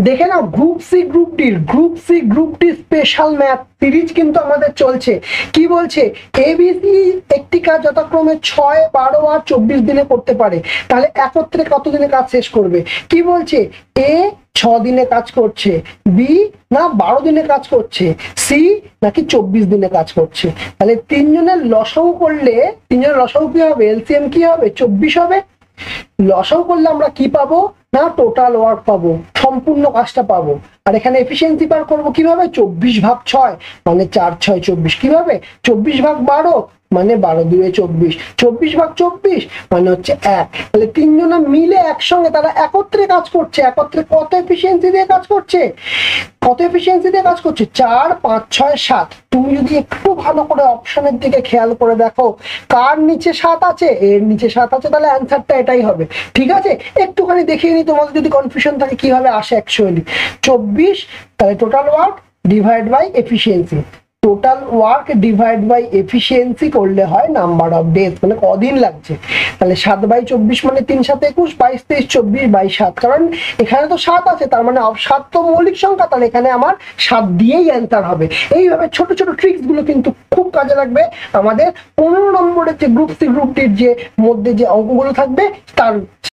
দেখে নাও group C special math series কিন্তু আমাদের চলছে। কি বলছে, এবিসি একটি কাজ যথাক্রমে 6, 12 আর 24 দিনে করতে পারে, তাহলে একত্রে কত দিনে কাজ শেষ করবে? কি বলছে, এ 6 দিনে কাজ করছে, বি না 12 দিনে কাজ করছে, সি নাকি 24 দিনে কাজ করছে। তাহলে তিনজনের লসাগু করলে, তিনজনের লসাগু কি হবে, এলসিএম কি হবে, 24 হবে। লসাগু করলে আমরা কি পাবো না, টোটাল ওয়ার্ক পাবো, সম্পূর্ণ কাজটা পাবো। আর এখানে এফিসিয়েন্সি বার করবো কিভাবে, 24/6 মানে 4 6 24, কিভাবে 24/12 মানে 12 2 24, 24/24 মানে হচ্ছে 1। তাহলে তিনজনা মিলে একসঙ্গে তারা একত্রে কাজ করছে, একত্রে কত এফিসিয়েন্সি দিয়ে কাজ করছে, কত এফিসিয়েন্সি দিয়ে কাজ করছে, 4 5 6 7। তুমি যদি একটু ভালো করে অপশনের দিকে খেয়াল করে দেখো, কার নিচে 7 আছে, এর নিচে 7 আছে, তাহলে অ্যান্সারটা এটাই হবে। ঠিক আছে, একটুখানি দেখিয়ে নিই, তোমাদের যদি কনফিউশন থাকে কিভাবে আসে অ্যাকচুয়ালি। 24 তাহলে total work divide by efficiency, total work divide by efficiency করলে হয় নাম্বার অফ ডেজ, মানে কদিন লাগছে। তাহলে 7/24 মানে 3 7 21, 22 23 24/7, কারণ এখানে তো 7 আছে, তার মানে 7 তো মৌলিক সংখ্যা, তাহলে এখানে আমার 7 দিয়েই অ্যান্সার হবে। এইভাবে ছোট ছোট ট্রিক্স গুলো কিন্তু খুব কাজে লাগবে আমাদের 15 নম্বরের যে গ্রুপ সি গ্রুপ ডির যে মধ্যে যে অঙ্কগুলো থাকবে তার